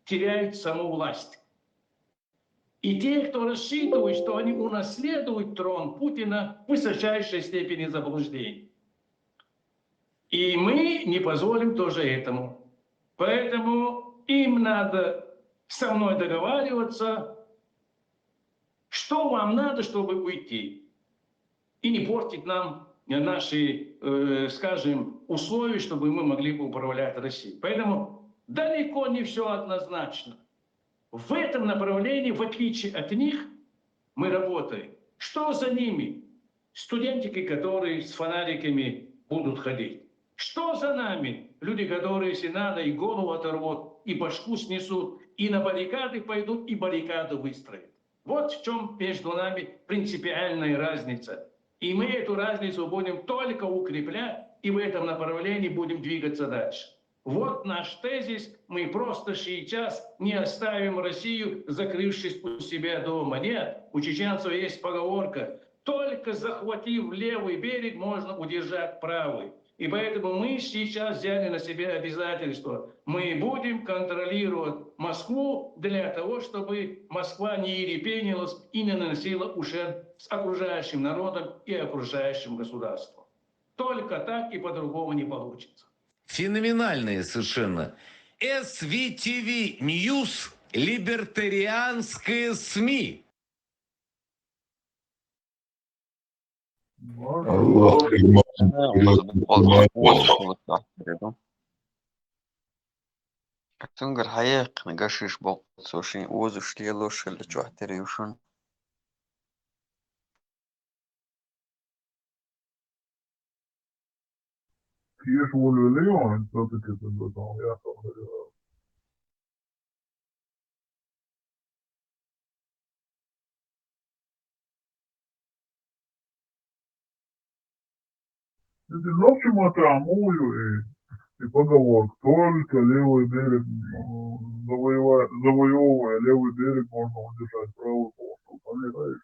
теряют саму власть. И те, кто рассчитывает, что они унаследуют трон Путина, в высочайшей степени заблуждений. И мы не позволим тоже этому. Поэтому им надо со мной договариваться, что вам надо, чтобы уйти. И не портить нам наши, скажем, условия, чтобы мы могли бы управлять Россией. Поэтому далеко не все однозначно. В этом направлении, в отличие от них, мы работаем. Что за ними? Студентики, которые с фонариками будут ходить. Что за нами? Люди, которые, если надо, и голову оторвут, и башку снесут, и на баррикады пойдут, и баррикаду выстроят. Вот в чем между нами принципиальная разница. И мы эту разницу будем только укреплять, и в этом направлении будем двигаться дальше. Вот наш тезис. Мы просто сейчас не оставим Россию, закрывшись у себя дома. Нет, у чеченцев есть поговорка: только захватив левый берег, можно удержать правый. И поэтому мы сейчас взяли на себя обязательство. Мы будем контролировать Москву для того, чтобы Москва не ерепенилась и не наносила ущерб с окружающим народом и окружающим государством. Только так, и по-другому не получится. Феноменальные совершенно. SVTV News, либертарианские СМИ. Tunggal hayaq nagashish boqsoshin o'zishlilosh lechwahteriushun. Tiež volio, entonces que se lo ya sobre. Это ночью матрамую и поговорка: только левый берег завоевывая левый берег, можно удержать правый полосу. Понимаешь?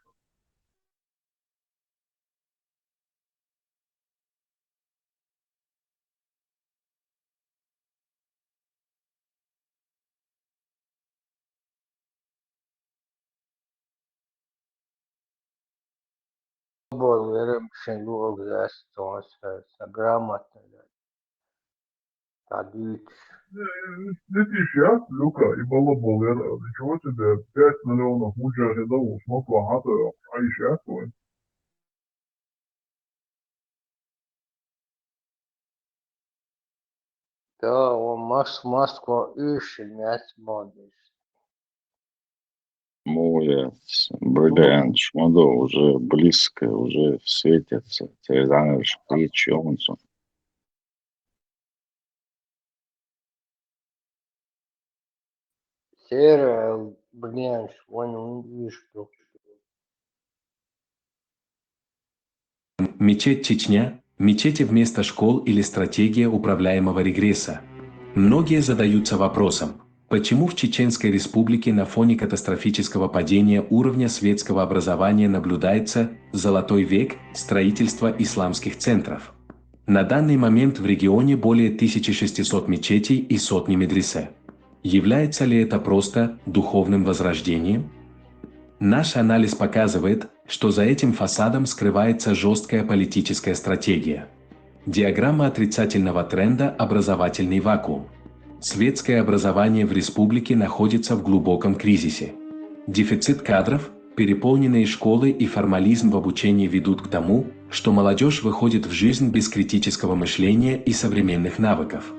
Верим, что государство грамотно. Сейчас, Люка, и балабол, ничего себе, 5 миллионов муджахидов смогла хата, а еще такое. Да, он Москва еще не смотришь. Молодец, бриллиант, шмадо, уже близко, уже светится. Терезанович, причёмцу. Серый, блин, он видишь, что. Мечеть Чечня, мечети вместо школ или стратегия управляемого регресса. Многие задаются вопросом, почему в Чеченской Республике на фоне катастрофического падения уровня светского образования наблюдается «золотой век» строительства исламских центров. На данный момент в регионе более 1600 мечетей и сотни медресе. Является ли это просто духовным возрождением? Наш анализ показывает, что за этим фасадом скрывается жесткая политическая стратегия. Диаграмма отрицательного тренда – образовательный вакуум. Светское образование в республике находится в глубоком кризисе. Дефицит кадров, переполненные школы и формализм в обучении ведут к тому, что молодежь выходит в жизнь без критического мышления и современных навыков.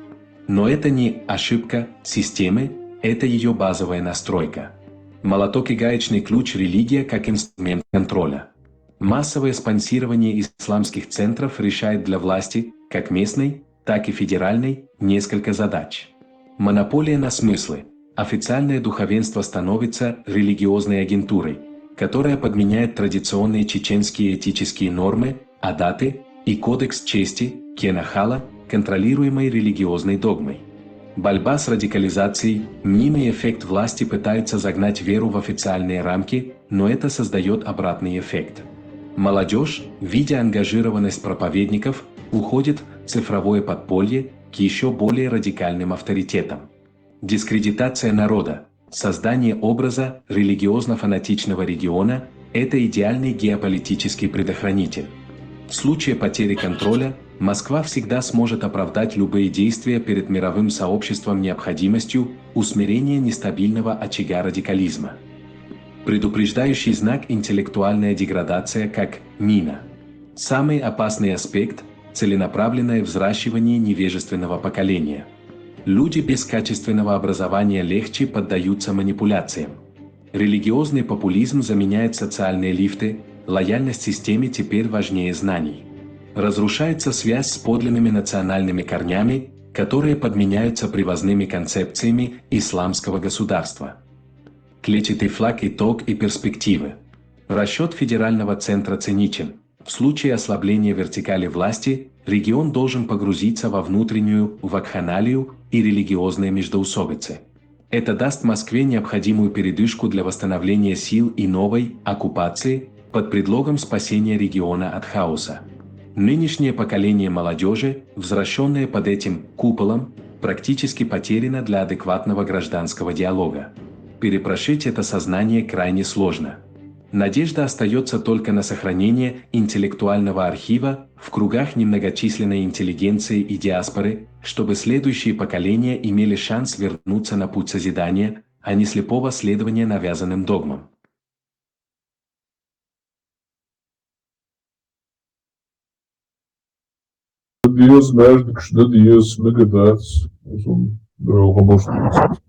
Но это не ошибка системы, это ее базовая настройка. Молоток и гаечный ключ – религия как инструмент контроля. Массовое спонсирование исламских центров решает для власти, как местной, так и федеральной, несколько задач. Монополия на смыслы. Официальное духовенство становится религиозной агентурой, которая подменяет традиционные чеченские этические нормы, адаты и кодекс чести, кенахала, контролируемой религиозной догмой. Борьба с радикализацией, мнимый эффект власти пытается загнать веру в официальные рамки, но это создает обратный эффект. Молодежь, видя ангажированность проповедников, уходит в цифровое подполье к еще более радикальным авторитетам. Дискредитация народа, создание образа религиозно-фанатичного региона – это идеальный геополитический предохранитель. В случае потери контроля Москва всегда сможет оправдать любые действия перед мировым сообществом необходимостью усмирения нестабильного очага радикализма. Предупреждающий знак – интеллектуальная деградация как мина. Самый опасный аспект – целенаправленное взращивание невежественного поколения. Люди без качественного образования легче поддаются манипуляциям. Религиозный популизм заменяет социальные лифты, лояльность системе теперь важнее знаний. Разрушается связь с подлинными национальными корнями, которые подменяются привозными концепциями исламского государства. Клетчатый флаг, итог и перспективы. Расчет федерального центра циничен. В случае ослабления вертикали власти, регион должен погрузиться во внутреннюю вакханалию и религиозные междоусобицы. Это даст Москве необходимую передышку для восстановления сил и новой оккупации под предлогом спасения региона от хаоса. Нынешнее поколение молодежи, возвращенное под этим куполом, практически потеряно для адекватного гражданского диалога. Перепрошить это сознание крайне сложно. Надежда остается только на сохранение интеллектуального архива в кругах немногочисленной интеллигенции и диаспоры, чтобы следующие поколения имели шанс вернуться на путь созидания, а не слепого следования навязанным догмам. Dias Mäždiks, Dias Megadats, un Roboštīgs.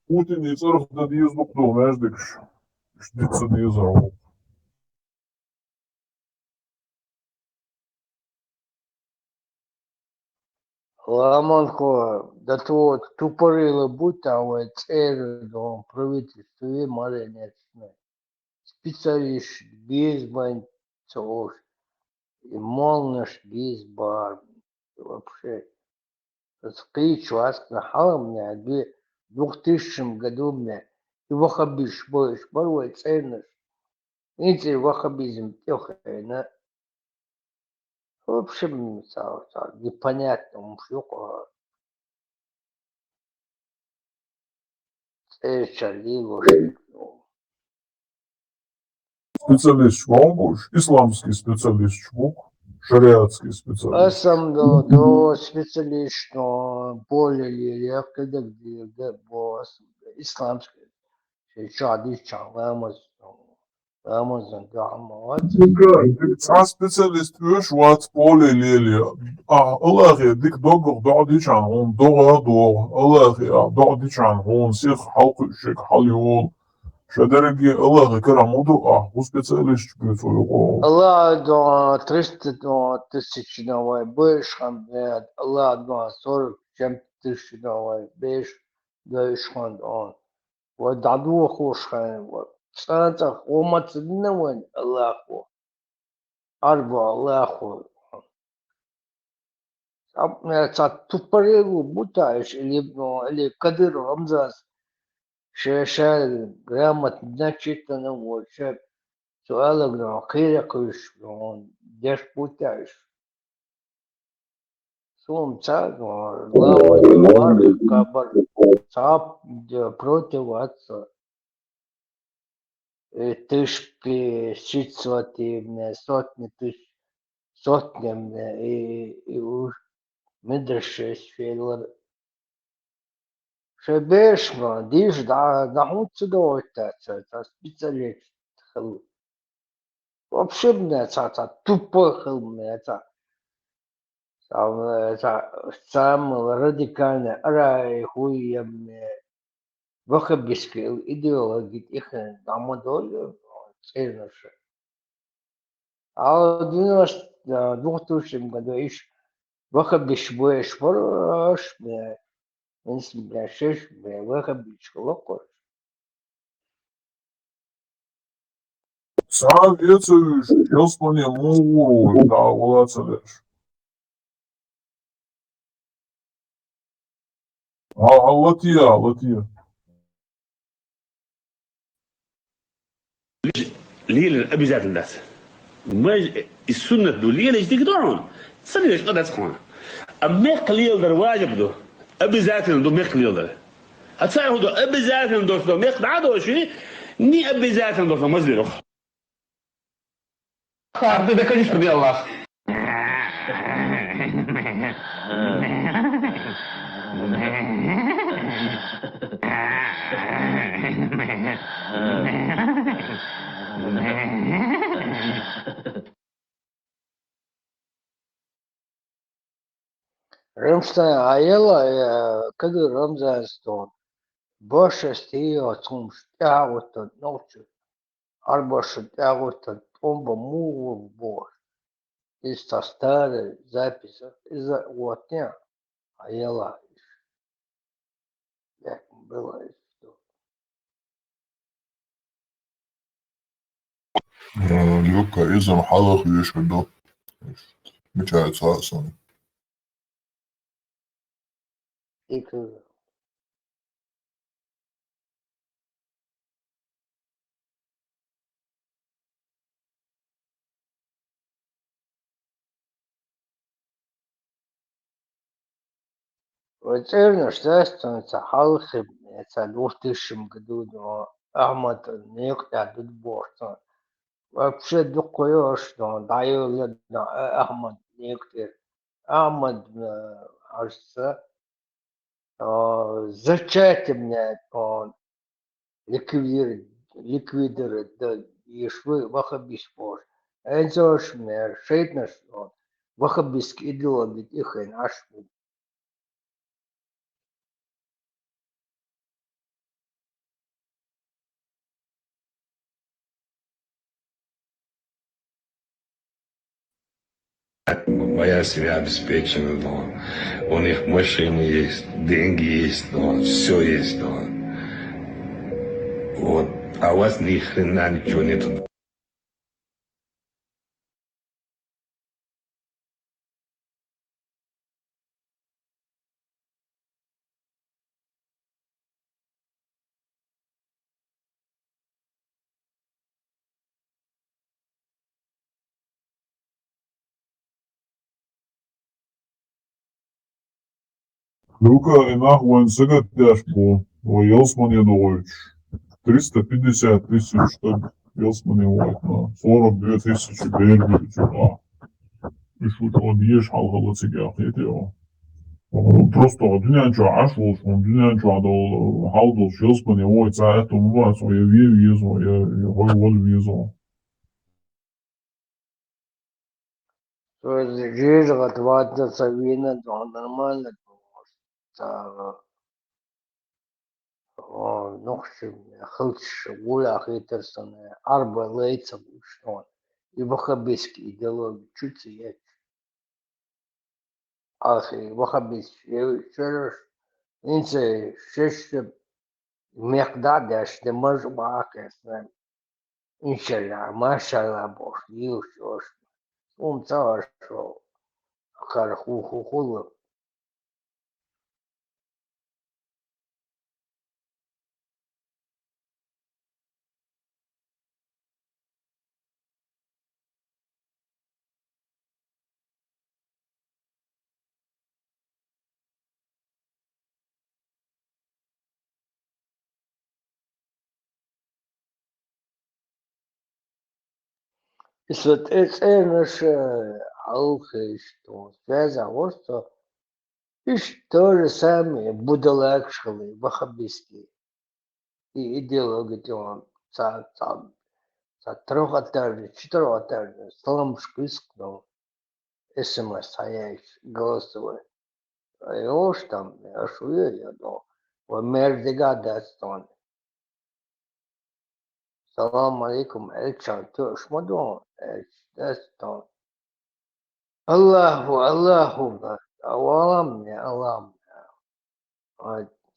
Putin izarf, Dias Bukdo Mäždiks, Štica Dias Arvo. Ламанко, да то тупорило будто церкви правительстве марионеточное. Специалист без банцов, и молнаш без бар. Вообще. Скричу, на халмне, в 2000 году мне и вахабиш больше, порой ценность. Видите, вахабизм тёхайна. В общем, непонятно, что Специалист Швамбуш, исламский специалист Швук, шариатский специалист. Сам до специалист, но более легко, где босс исламский. Шади Amazon, специалист ваш поле лелия. الله ديك دوغر بعد يجعلون دوغر الله بعد يجعلون سيخ حلق الشيك حليون شدرجي الله كرامودو وسبيциалист بيتو الله до 300 тысяч новой больше, Allah до 40 тысяч новой больше, больше он. Вот даду хошхан вот. Санатах омацднаван Аллаху. Арбу Аллаху. Тупореву бутаешь или Кадыр Рамзас. Шешал грамотно начитано вот. Суала грам хиракуш деш бутаешь. Сум цаг лава кабар цап против отца. Тысячи, сотни, сотни тысяч, сотнями и уж медресе сферла. Шебешма, диш да худцы это специалист хл. Вообще мне это тупо хл мне это сам радикальный рай хуя мне. Вахабистские идеологии их дамодолю цельноше. А в 2000 году еще вахабист боешь порош, бля, шеш, бля, вахабист локош. Советуешь, честно муру, да, улацалеш. Латия. ليه أبيزات الناس ما السنة دولية ليش تقدرون صلي ليش قد أسخن أما قليل در واجب دو أبيزات دو ما قليل در Отца обязательно должно мехна дошли, не обязательно должно мазлиров. Ты да, конечно, бы Аллах. Рамштайн аяла кады Рамзанстон. Боша стио цум штягута ночью. Арбоша тягута томба муву бош. Из старой записи из вот не аяла. Як было что. Люка, изам халах вишкадо. Мечается асан. И кады. Ватерна становится халхи, это в 2000 году, но Ахмад некуда тут борта. Вообще духое, что даю Ахмад некуда. Ахмад, кажется, зачем мне он ликвидирует, да, и швы вахабис пор. Это ж мне шейтно, что вахабис идеологи их и наш. Моя семья обеспечена, но у них машины есть, деньги есть, но все есть, но вот, а у вас ни хрена ничего нету. Люка и нахуй сыгат тяжко. Воелс мне дочь. 350 тысяч, чтобы елсманы вот на 42 тысячи берги, типа. И что он ешь халхала цигах, это просто дünyanca aş olsun, dünyanca da haldos елсманы вот за это у вас, я вижу, я вот вижу. То есть жизнь отводится вина, то нормально, то ну, хылчш, уля хитерсоне, арба лейца что и вахабиски идеологии чуть я ахи вахабис, через инце шесть мехда даш, де маж бакес, иншалла, машалла бош, юшош, цар шо, харху хулу. И соответственно, алхи, что связа, вот что и то же самое будалакшалы, вахабиски и идеологи он за трехэтажный, четырехэтажный, салам шпискнул, смс, а я голосовой. А его ж там, я шую, я думал, вот мердига даст он. Салам алейкум, эльчан, то шмадон, даст он. Аллаху, Аллам мне, Аллам.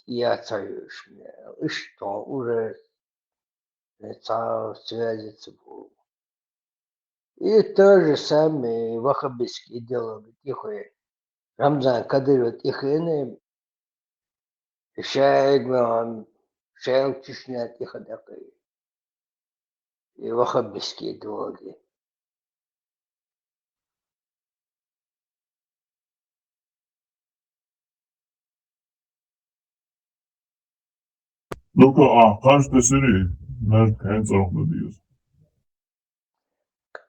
Я царюш мне, и что, уже связи цепу. И то же самое вахабистские идеологи, тихое. Рамзан Кадыров, тихое, шайган, шайг чешня, тихо такое. И вахабистские идеологи. Nu, kaç tesiri? Nerede en zorunda diyoruz.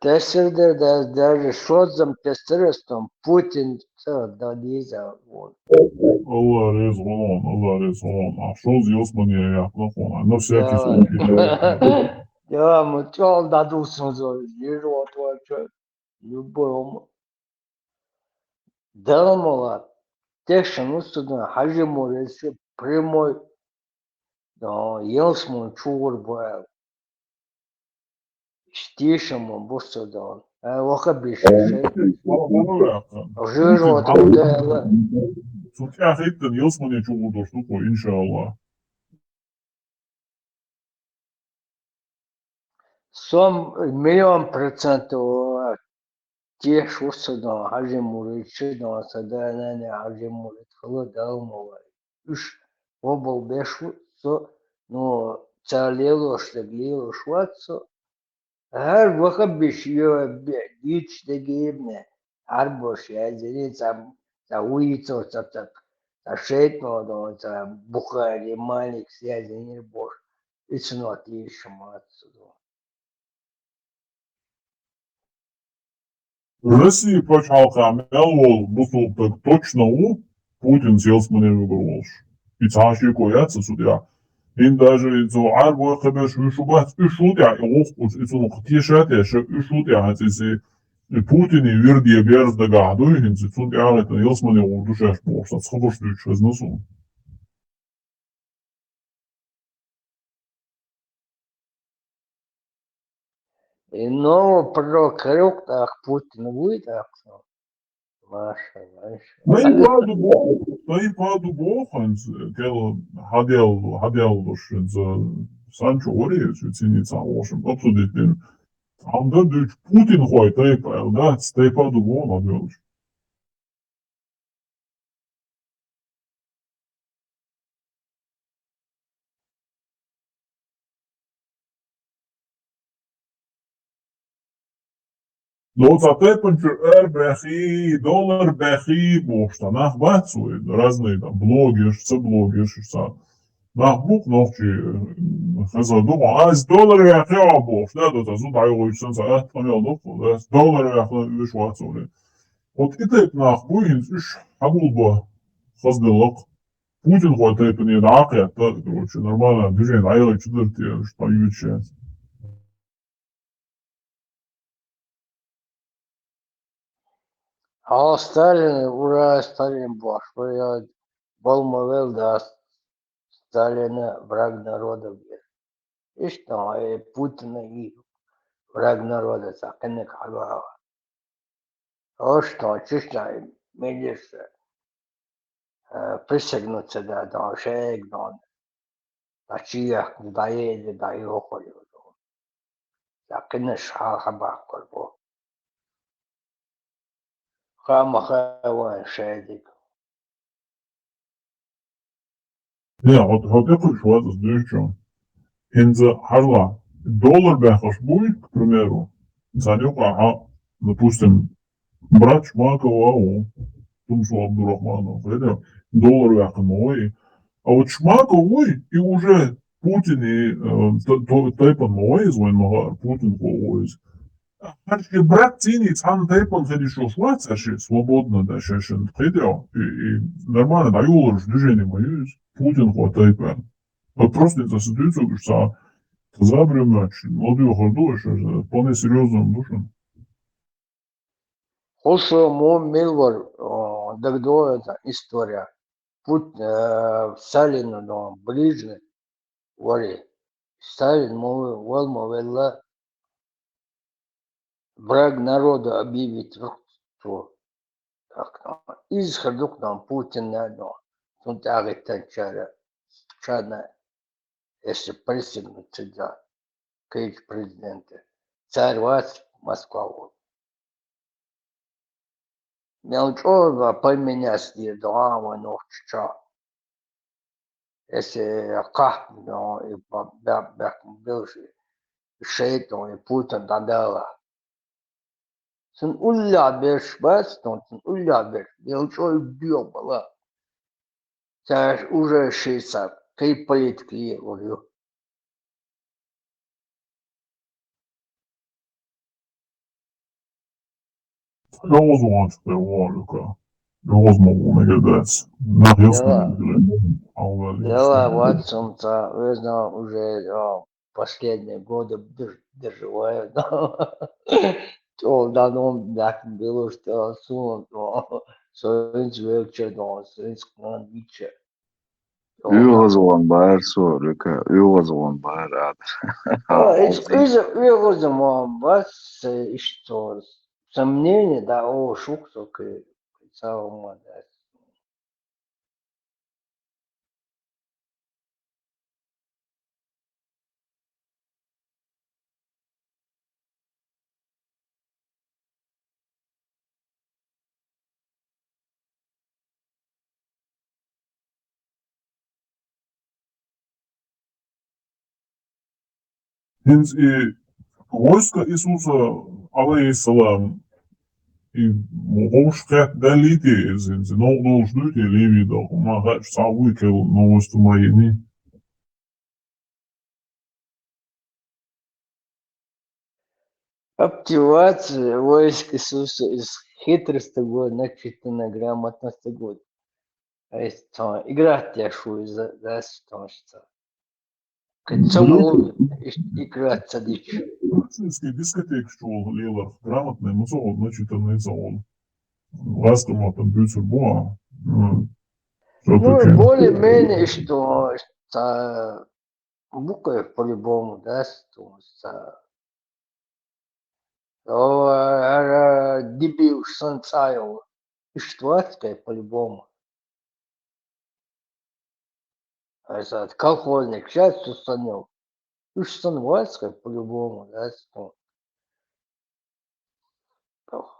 Тестердер даже шотзам тестерестом Путин да диза вот. Allah razı olsun, Allah razı olsun. Şu Osmaniye yapmak ona. Ne всякий Да, случай. да, мы чё дадутся за лежу твой любому. Далмала тешен устудна хажиму рesi прямой да елсмун чугур боял. Штишему бустудан. Ваха бишешей. Bana yakın. Жижу откуда Tutya ettin, Osmaniye çok uğraştık o inşallah. Сом миллион процентов тех шустадан хажимурит шидан саданане хажимурит хлодалмова. Уж обл бешу со но цалело штеглило швацо. Her vakit bir şey yok. Güç de gibne. Her boş ya. Zeli za ulicu, za šetno, za Buhari, Malik, sve zenir boš. Lično otišemo отсюда. Россия почалка мелвол бусултак точно у Путин Осмaniye выбралш. И цаши кояться судья. إن даже so арбо хабеш шубат шутя ох so ختيشات يا шутя هتسي Путин и Вердия Берз да гаду и цун ялет на Османе урдушаш бошта схобош через носу. И ново про крюк так Путин будет, так что. Маша. Naipadu bohans, kel hadel došen za Sancho Orijas, cinica ošem, apsudītiem. Am da duč Putin hoj teipa, da, steipadu bohana bilž. Doza tepanču RBHI, доллар BHI bošta, nah vecoj, razne da blogieš, blogieš, sad. Nah buk novči, heza doma, az dollar BHI boš, ne, da ta zud ajovič sen sa, tam jau doko, da, dollar BHI viš vecoj. Ot itep nah buins, viš, habulba, hazdilak. Putin hoj tepan je dakle, короче, нормально, движение, ajovič udrti, šta juče. А Сталин, ура, Сталин бош. Я Балмовел, да, Сталина враг народа. И что, Путина и враг народа, так и не халава. А что, чисто, медиса, присягнуться, да, шеек, да, чиях, да, еди, да, и охолю. Так и не шахабах, корбо. Хама шедик. Ja, had ik goed wat als duurtje. In de harla, доллар бяхаш будет, к примеру, Санюка, допустим, брат Шмакова, Тумшу Абдурахманов, это доллар бяха мой, а вот Шмаковой и уже Путин и Тайпан мой, звонил Путин мой. Значит, брат ценит сам Тайпан, ходишь шваться, свободно, да, сейчас ходил, и нормально, да, юлор, движение мое, Путин Тайпан. Вот просто это ситуация, что забремач, молодые ходуешь, вполне серьезным душем. Хошо мой милвар, дагдо это история. Сталину, да, ближе, вари. Сталин, мой, волмовела, враг народа объявить, что так, из ходук нам Путин, да, тут агита чана, если присягнуться, да, к президенте. Царь вас, Москва. Мелчова поменять не дома, но что. Если как, но и бывший шейтон и Путин дадала. Сын улля беш, бастон, сын улля беш. Мелчова бил была. Царь уже 60. كي politically وريو Joosuvans teoorica. Joosmovuun gedēts. Nāk يلا يلا jāskan Ватсон, видно, уже последние годы доживает. То давно так было, что сон, союз вечер, союз кланвича. Uyg'ozg'on bari so'rika, uyg'ozg'on bari. Из розума вас что сомнения, да, о шук, только целом, да. Hins vojska Isusa alaihissalam i mogošket daliti, hins no šnuti livi da ma hač savuike novostu majini. Активация войск Иисуса из хитрости год, начитана грамотности год. А есть играть я шую за что. Кацаму играть садич. Российский дискотек šķol lielāk grāmatnēm un savu načītanai savu. Vēstumā tam būs ar boā. Ну, более-менее, что буквы по-любому, да, что дебил Сансаева, и Штватская по-любому. А это колхозник, сейчас установил. И Штанвальская по-любому, да, что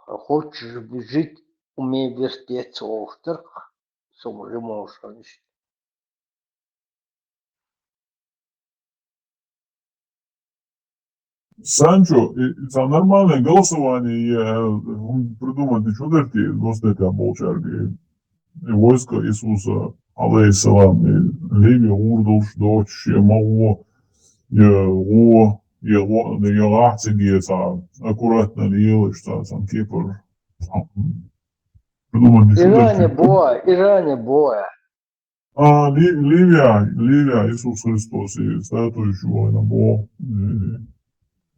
хочешь жить, умей вертеться острых, сам же можешь. Санчо, это нормальное голосование, придумать чудерки, гостетя болчарки, и войско Иисуса, алейхиссалам, и Леви Урдуш, дочь, Мао, я лахтиги, аккуратно лилыш, там кипр. Придумать чудерки. Иране боя. Ливия, Иисус Христос, и статующего на Бог.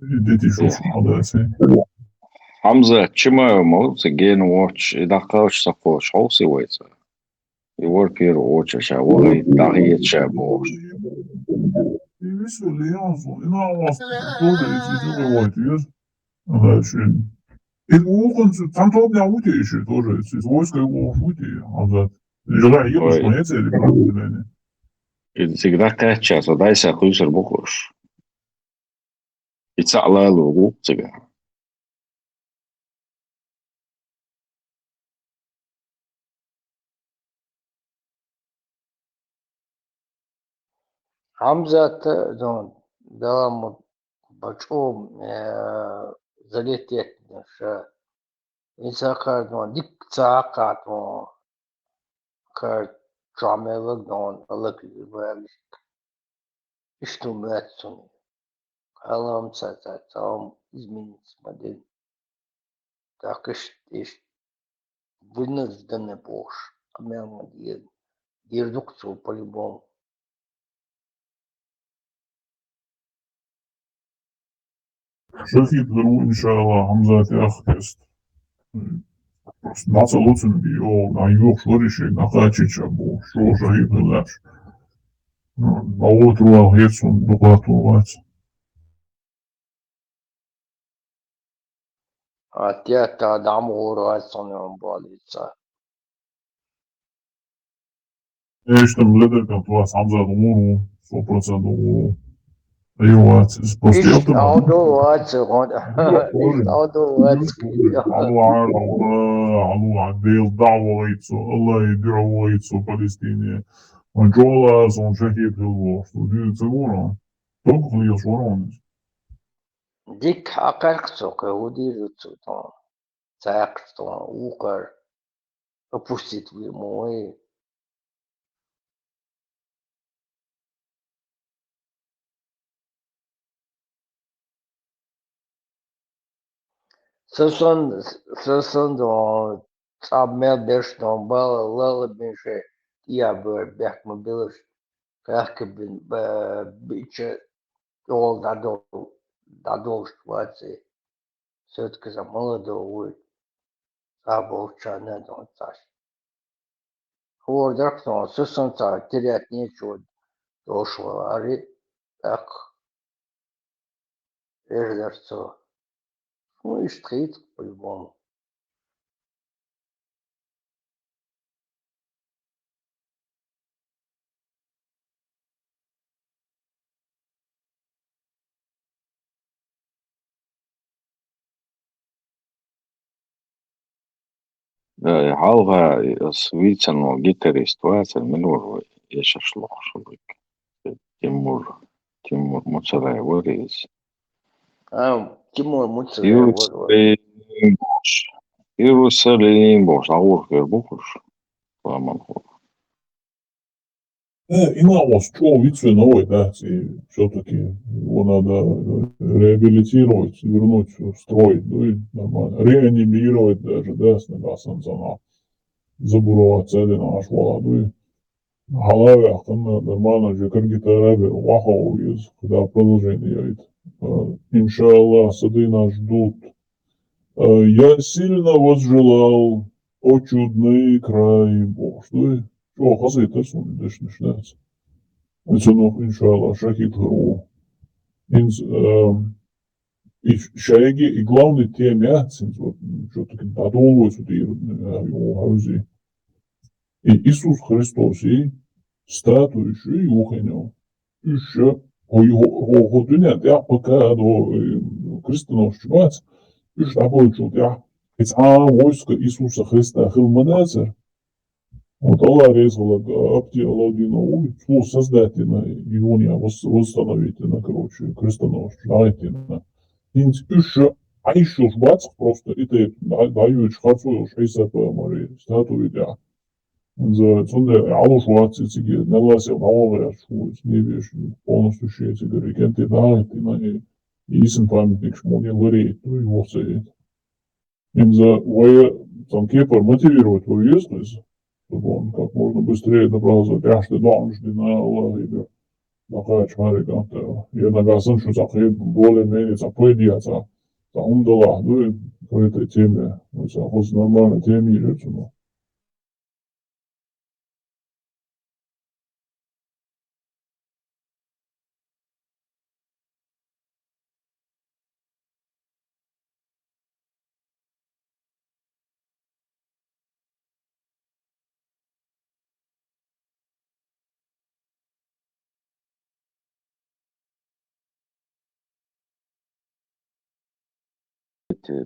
Дети шушу хадасы. Hamza, чимаю мовцы ген watch, и дахкауш сако шоуси войца. И ворпир оча ша, вой дахиет ша бош. И веселый янсу, и на вас тоже, если живой есть. Дальше. И ухон, там то меня ути еще тоже, из войска его ути, назад. Желаю ебать мои цели, правильно? И всегда кача, задайся хуйсер бухуш. И цала лугу цыга. Хамзат дала бачом залететь наша. И сахар, дик цака, кар трамелок, алак валиш. И что мэтсон. Алам там изменить модель. Так и вынужденный бош. А меня дедукцию по-любому. Шахид веру, иншаллах, Хамзат и Ахтест. Просто наца луцин био, на юг шориши, на хачича бо, шо шахид лапш. А вот руал гетсун, дугатувать. А те дам урваться на болица. Я там глядаю, вас Хамзат умру, 100% умру. ايوه بص ايش عضوات ايش عضوات الله عديل دعوة غيتسو الله يدعو غيتسو فلسطينية وجولا سون شهيد هلوش ودي تقولون توقف لي شورون ديك حقاقتو كهودي رتو ساقتو وقر опустить в мои Săsân don țabmel deș don bălă lălă bin și ia bă beac mă bilăș. Că bin bice dol da dol ștuație. Săt că za mălă do ui. Țabol cea ne don țași. Hor drak don săsân ța tiriat nicio doșolari. Ac. Ești dar ță. Nu ești trăit по-любому. حالها سويتسن جيتاريست واسل منور يشش لوخشلك تيمور موتسراي وريز Timur Muțăre, Иерусалим бош агуркер бухуш ламанху. И нас что вицу новый, да, все-таки его надо реабилитировать, вернуть в строй, ну и нормально, реанимировать даже, да, с нагасом забурова цели наш молодой. Халаве, ахтана нормально же каргитарабе, вахау из, когда продолжение идет. Иншаллах, сады нас ждут. Я сильно возжелал, о чудный край Божий. Что, хазы-то сумдешь начинается. Это, ну, иншаллах, шахид гру. И шаги, и главный тем, я, что-таки додолваются, его хаузи. И Иисус Христос, и статующий, и уханял. Еще, о dünya, ja, пока до Христос чуваць, и что получил, я, it's войско Иисуса Христа Хилманецер, вот Аллах резал апти Алладина, слово создательно, Иония восстановительно, короче, крестоносец, дайтина. Инц еще, а еще жбац просто, и ты даешь хацуешь, и сапа мари, статуи, ja. Сонда алушуацицigi неласе ваовер шуис невеш полностью шецига регенты дайти на исен памятник шмони ларит, то его сеет. Им за там кепар мотивировать уездность, чтобы он как можно быстрее добрался до яшты данжды на Аллахе, на чмариганта. Я нагасан, что захлеб более-менее запойдется, за умдала, ну и по этой теме, за нормальной теме идется, но.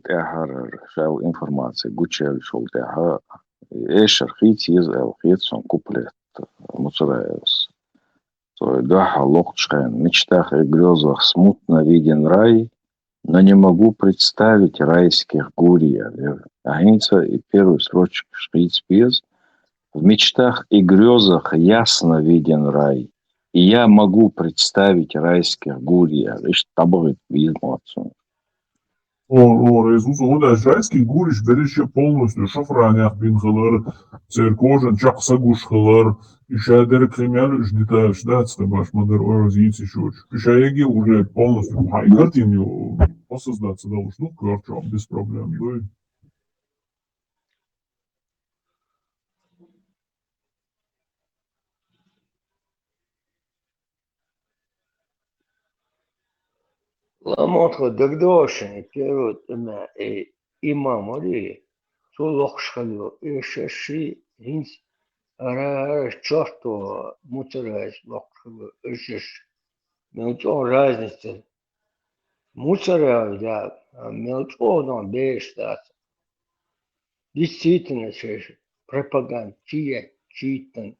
تأهر شاو إنفورماتي قوتشي شول تأها إيش رخيت يزأل خيت سون كوبلت مصرايوس то даха лохчхен, в мечтах и грезах смутно виден рай, но не могу представить райских гурьев. Агница и первый строчек шпиц. В мечтах и грезах ясно виден рай, и я могу представить райских гурьев. Ишь табыгыт визматсун. Иисус Удашайский гуриш береше полностью шофранях бинхалар, церкожен чаксагушхалар, еще дер кремял ждita ждаться баш модер оразицы шуч. Шаеги уже полностью хайгартин посоздаться должно, короче, без проблем, да. Ламотхо дагдошен, керот ма имамори, сулохшхалю, ишеши, инс, ара чорто, муцарайс, лохшхалю, ишеш. Мелчо разница. Муцарай, да, мелчо, но бештат. Действительно, шеш, пропаганда, читан.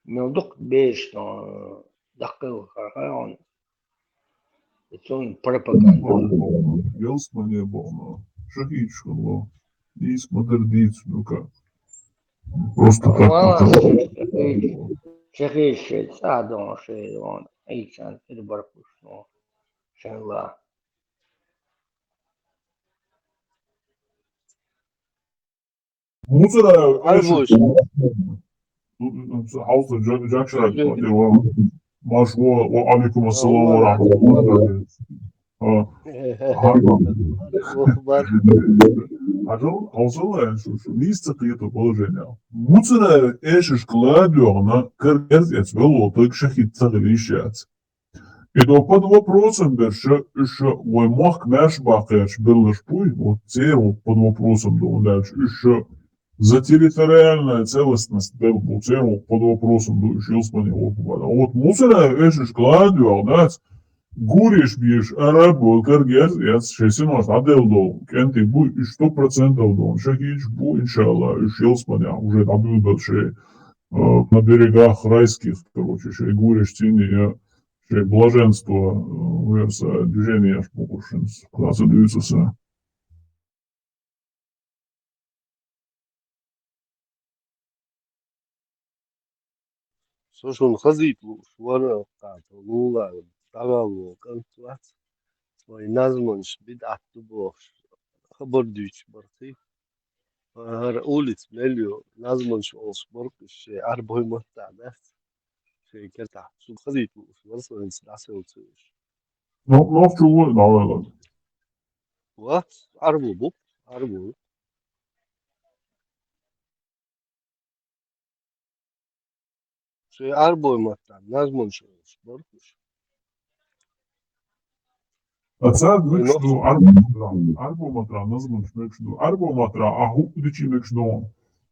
Мелдок бештан, дакыл хархан. Это он пропаганда. Велсмане было, шахичкало, есть модердиц, ну как. Просто так. شغيل ساعدون شيء أي كان في البركوش شاء الله Muzera Arvois. How's the Jackson? Marshall, wa alaikum assalam wa rahmatullahi. Ажал, аузала, что лист это положение. Муцера эшиш кладёрна, кэргерзец вело, так шахит цагрищац. И то под вопросом берше, еще ой мах мэш бакэч беллаш пуй, вот церу под вопросом дальше, еще за территориальная целостность был церу под вопросом еще исполнил. Вот муцера эшиш кладёрна, Гуриш биш арабу кыргыз шесинос аделдо кенти бу 100% дон шахич бу иншалла шелспаня уже добыл большие на берегах райских, короче, ще гуриш тени ще блаженство верса движения шпукушинс класса даются. Слушай, он хазит, швара, лула, тавалу, контуат. Свой назманш бидат бог. Хабар дюч барти. Улиц мелио назманш олсборг ще арбой маттада. Ще керта. Су хазит, швара свой срасеуцуш. Но в чего навела? What? Арбу бу? Арбу. Ще арбой маттада. Назманш олсборг. Sad mekšdu arbomatra nazvanos mekšdu arbomatra ahu udiči mekšdon.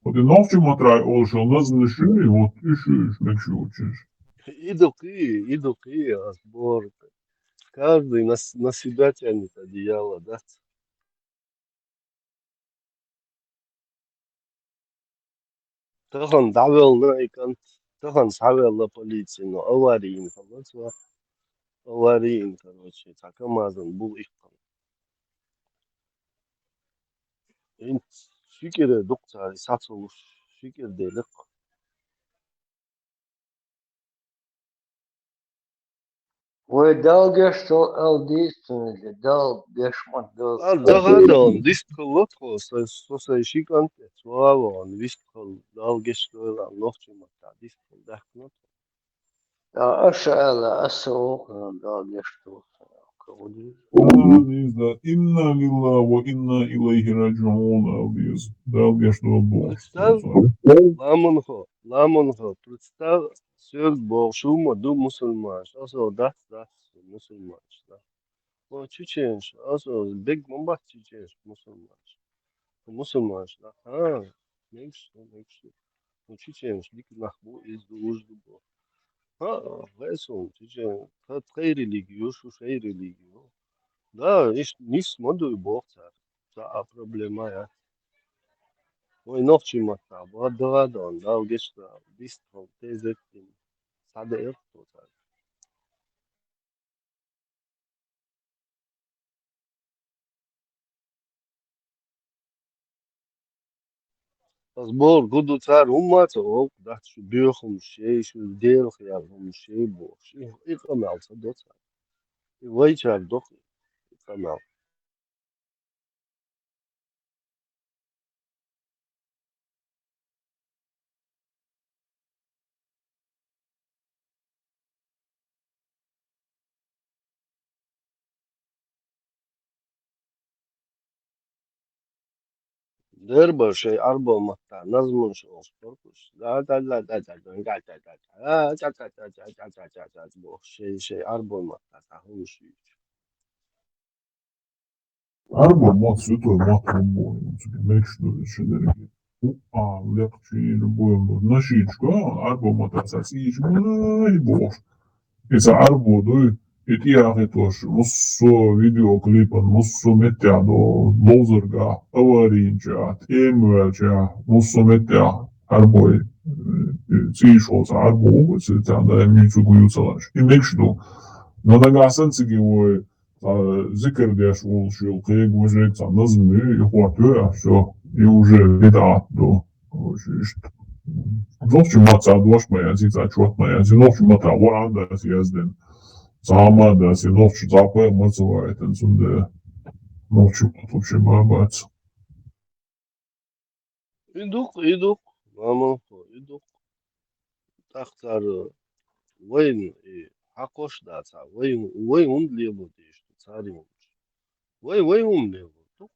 Вот и новче матрай олшел назны шири, вот и шиш мекшучиш. Идуки, разбор. Каждый на себя тянет одеяло, да? Тахан давел на икан, тахан савел на полицию, но аварийный, аварийный, короче, так амазон был их. Ин шикере доктор сатулуш шикер делек. Ой, дал гешто алдистунили, дал гешмат дал. Дагадон, дистколотко, со шиканте, суавон, висткол, дал гешто, нохчимата, дисткол, дахнот. Да, ашала, асоқ, дал гешто. Инна лилла ва инна илайхи раджиун авдиз. Дал гешто бог. Представь, ламонхо, представь, сёк бог, шума, ду мусульман, асо, да, мусульман, да. О, чученш, асо, бег момбат чученш, мусульман, да. Мекшу. Ну, чученш, дик нахбу, из дуужду бог. Весом, чученш, трей религию, шушей религию. Да, не смотрю бог, а проблема, я. Ой, ночи мата, бадрадон, да, гешта, дистрол, тезектин, саде эрто, Разбор, гуду цар уммата, ок, да, шу бюхум шей, шу дерх ярхум шей бог, и хамалца доца. И вайчар дохи, и хамал. Дерба шей арбо мата, назмун шел споркуш. Да, бог, шей арбо мата, тахуши. Арба мат святой мат любой. Мекшду шедерги. Лекчи любой. Нашичка, арба мат асасич, май бог. It's arbo doi et iaretos musso videoklipan musso metea do lozerga avarinja emvelja musso metea arboi cišos arbo se tada micu gujusalaš. I nekšdu no da ga sancigi oi zikrdeš ulšil kegu žekca nazmi i hoatøja šo i уже видат до Nokšu matā došmajās, izā čotmajās, nokšu matā vārandās jāsdien, sāmādās, nokšu zapēr macavājatens un nokšu matūši mābāts. идук, мама, идук. Тахтар, وين حقوش داتا وين ليبو ديش تساري مش وين ليبو تو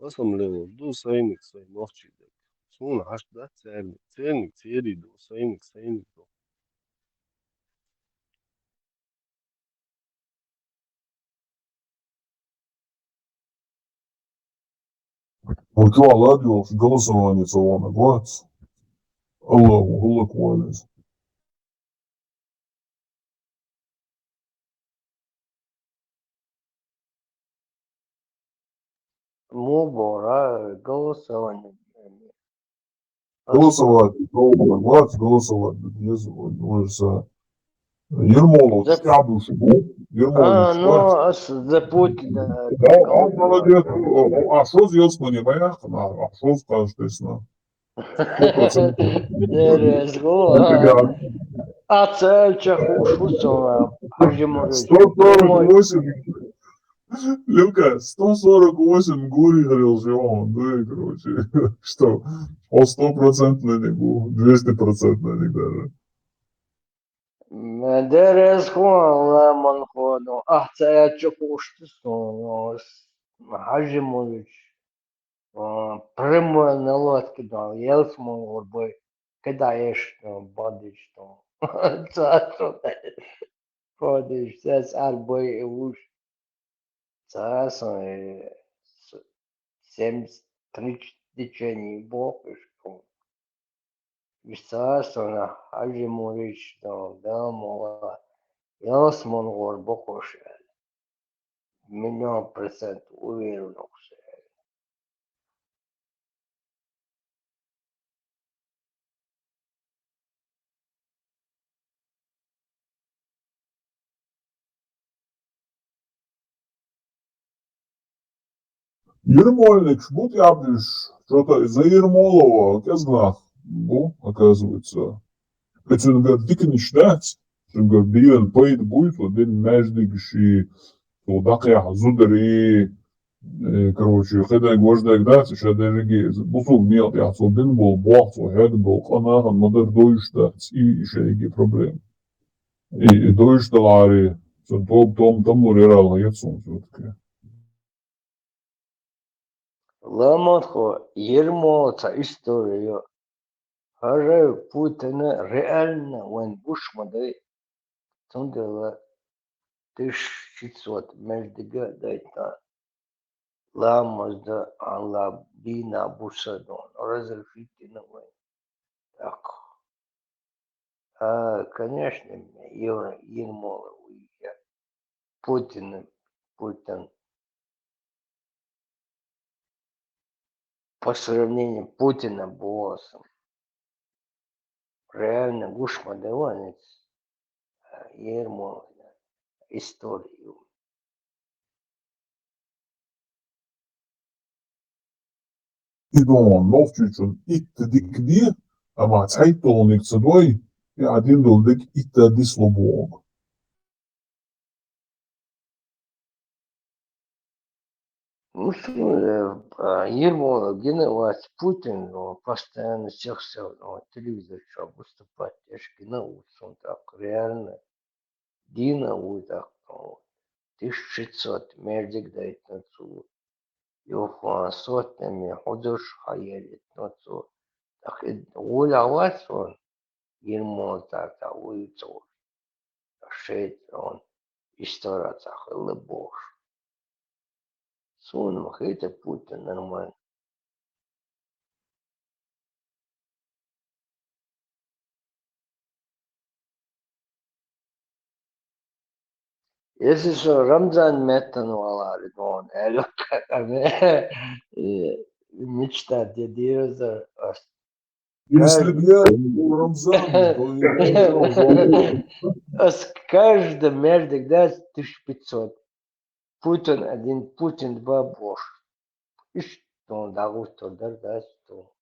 أصلا ليبو دو ساينك ساي موشي دك سون عش ده تاني تيري دو ساينك دو Hoca Allah diyor, Galatasaray'ın savunma var. Allah kolaylık. مباراة голосование. Galatasaray savunma var, Galatasaray yazılırsa. 20 За- ştabı şu bu. 20 ну, var. за Путина. Он молодец. А что сделать, понимаешь? А что скажешь, естественно? 100%. Ацельча Хушусова, Хажимович. 148. Люка, 148 гури грел, да, короче, что, он 100% не был, 200% даже. Дерез хуан ман ходу. Ацельча Хушусова, Хажимович. Прямо на лодке дал, Елсман орбой. Когда ешь бодиш то. Ходиш, сейчас арбой уж. Сейчас 73 течений бокушку. Сейчас он Хажимович да мова. Елсман орбокуш. %1 уверен. Ермольник, вот я что-то из-за Ермолова, я знаю, ну, оказывается. Pēc tam gada tika viņš nec, tam gada dienu paita buitla, dienu mēždīgi to dakajā zudarī, короче, хедeg вождeg nec, šādēļ busūg mielt, jā, to dienu bol boht, to hedi bol kanāhan, madar dojuši nec, šeigi problēma. Dojuši tā arī, tam nur ir āla ietsums, tikai. Ламонхо Ермолца историю. Хары Путина реально он бушмады. Тундела 1600 междига дайта. Ламазда анла бина бусадон. Разрешите на войну. Так. Конечно, Ермолов. Путин. По сравнению Путина боссом. Реально гушмадыванец Ермолов историю. Idon Loftucun ittedikliği ama Zeitdonik Sadoi قاعدين دول ديك إتا دي слабого. Ну что, Ермолов, где на вас Путин, постоянно всех телевизор что выступать, я ж он так реально. Дина вот так, 1600 мердик дает нацу. Его сотнями ходишь, хаелит нацу. Так и воля вас он, Ермолов так, улицу. Шесть он, история так, лыбош. Сонмах, это Путин нормально. Если что, Рамзан Метануала, он, мечта деда. Если бы я был Рамзан, то я с каждым мердик даст 1500. Путин один, Путин два Бош. И что, да, что, да, что.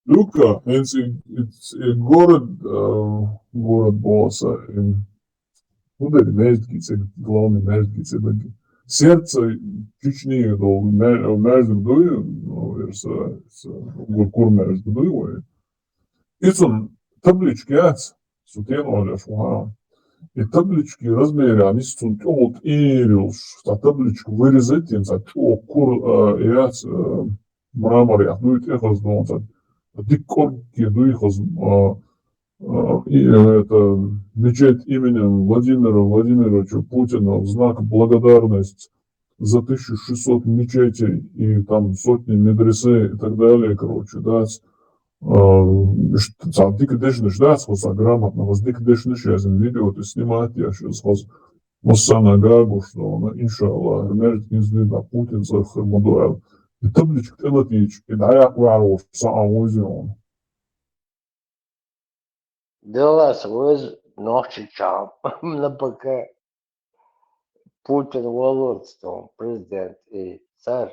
Люка, это город босса. Удари мезгицы, главный мезгицы. Сердце Чечни, между дую, kur между дую. Ицун таблички яц, сутен оляш, и таблички размеря, они сутун тёмут ирюш, та табличку вырезать, инца кур яц мрамор я, дует эхоз, дикорки дуихоз, и это мечеть именем Владимира Владимировича Путина в знак благодарности за 1600 мечетей и там сотни медресе и так далее, короче, да, дик дешнеш, да, схоза грамотно, воз дик дешнеш, я зим видео, ты снимать, я сейчас схоз Моссана Гагу, что она, иншалла, мерит инзлида Путин за хермодуэл. И табличка телатич, и да я кваров, саамузион. Делас выз ночи чам. На пока Путин володством, президент и царь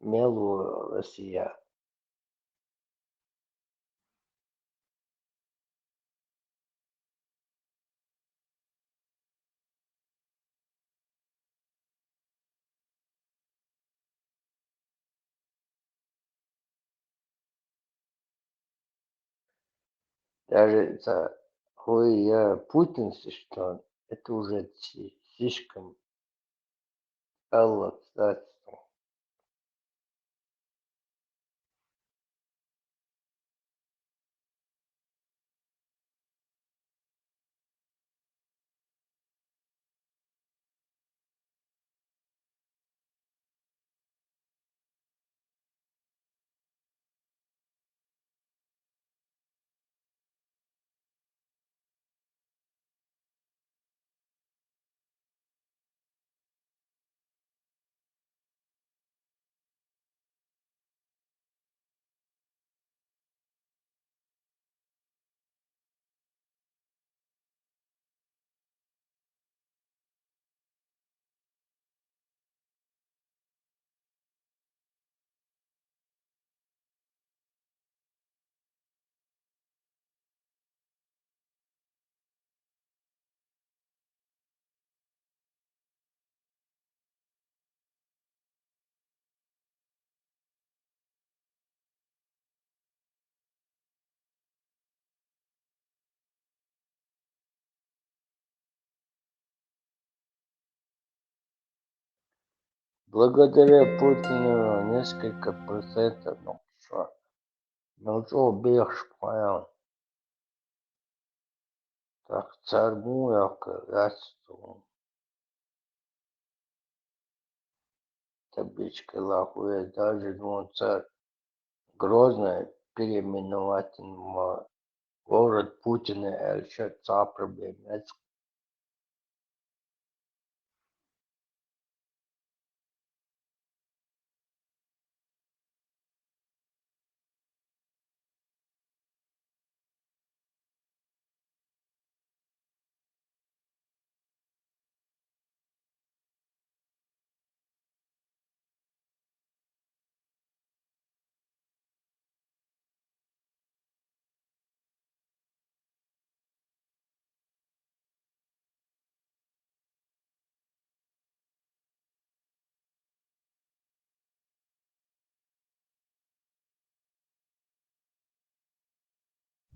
мелу Россия. Даже это Путин, что это уже слишком Аллах, да. Благодаря Путину несколько процентов, ну что, ну что, бежишь, понял. Так, царь Муравка, Расту, табличка лахуя, даже, ну, царь Грозный переименовать в город Путина, еще царь проблем.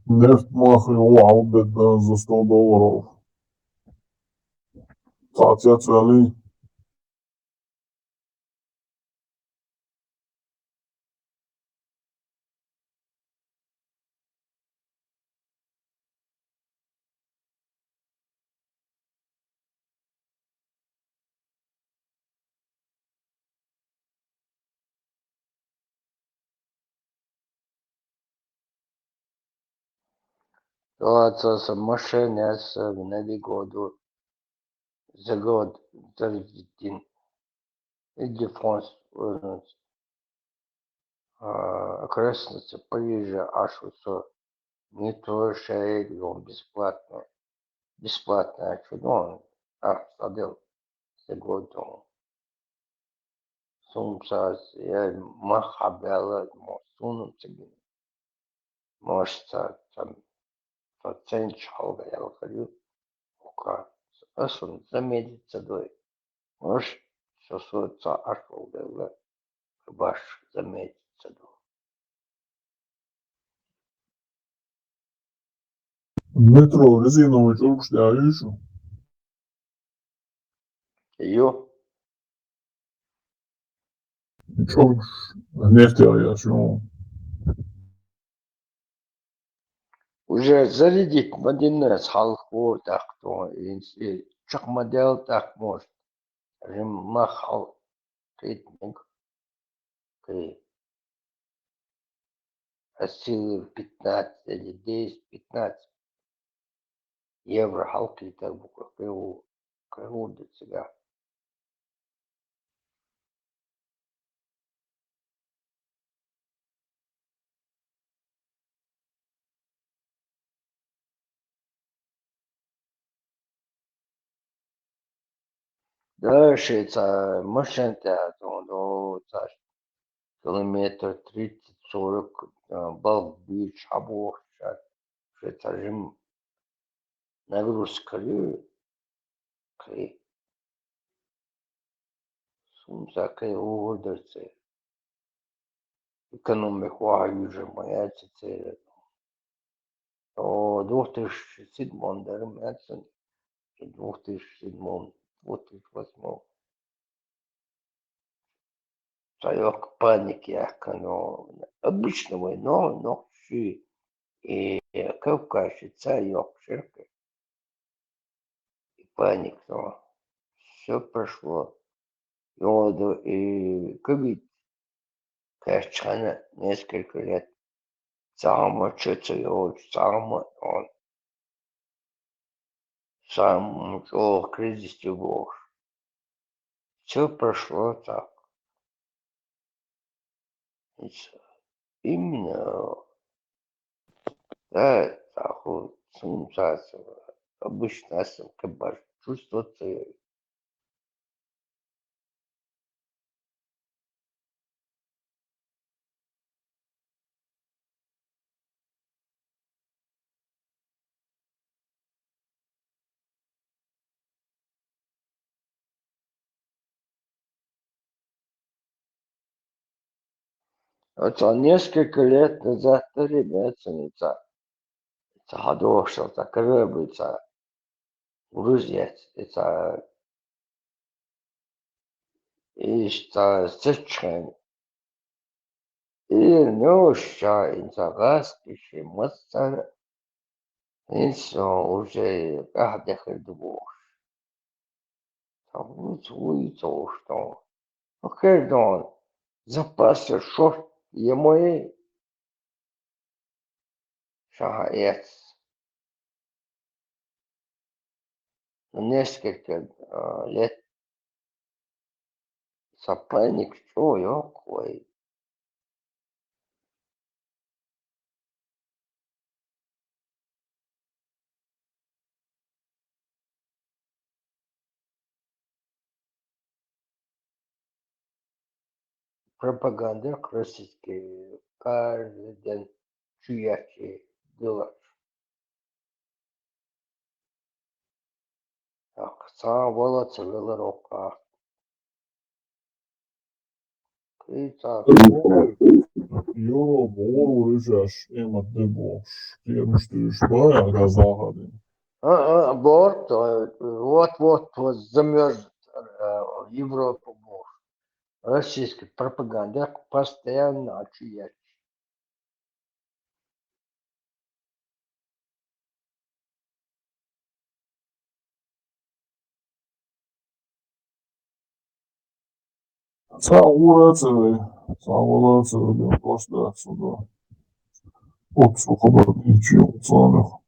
Нефть махривал, бедна, за $100. Татья Цвели. Ситуация с машиной особенно году за год заведен. Иди фронт окрестности Парижа аж все не то регион бесплатно. Бесплатно, ну, садил за год. Сумса, я махабела, сунум себе. Может, там, ценчал, я говорю, أصلا заметить собой. Может, все соца ашол дела, баш заметить собой. Metro резиновый çok değişiyor. Ее Çok нефтеящий. уже зарядить модельное с халху так то, и чак модель так может. Рим махал китник, кит. А силы 15 или 10-15 евро халки так буква криву до себя. Дальше это машина, то километр 30-40 Балк Бич, Абох, это режим нагрузка кри. Сумса кри угодится. Экономику уже моя цель. О 2007 даже мяться 2007 2008 Сайок паники, но обычно война, но и Кавказе сайок ширка и паник, но все прошло. И ковид, конечно, несколько лет. Сама что-то его, сама он, сам кризис его. Все прошло так. Именно, да, так вот, обычно кабаш чувствуется. Вот несколько лет назад, ребята, это ходошил, это крыбится, грузец, это и что сычен. И ну, что, это распиши, мастер, и все, уже каждый двух. Там вот то, что. Ну, когда запасы шорт, ему и шагает. Несколько лет сапайник, что якой. Пропаганда российская каждый день чуячие дела. Так, сам волосы в руках. И так, Euro boru düşer, emat ne boş. Gelmiş düş bayağı gazahadın. борт, вот замерз Европу бог. Российская пропаганда постоянно чуячие. Sağ olasın, ben başta suda. Ot su kadar içiyorum sana.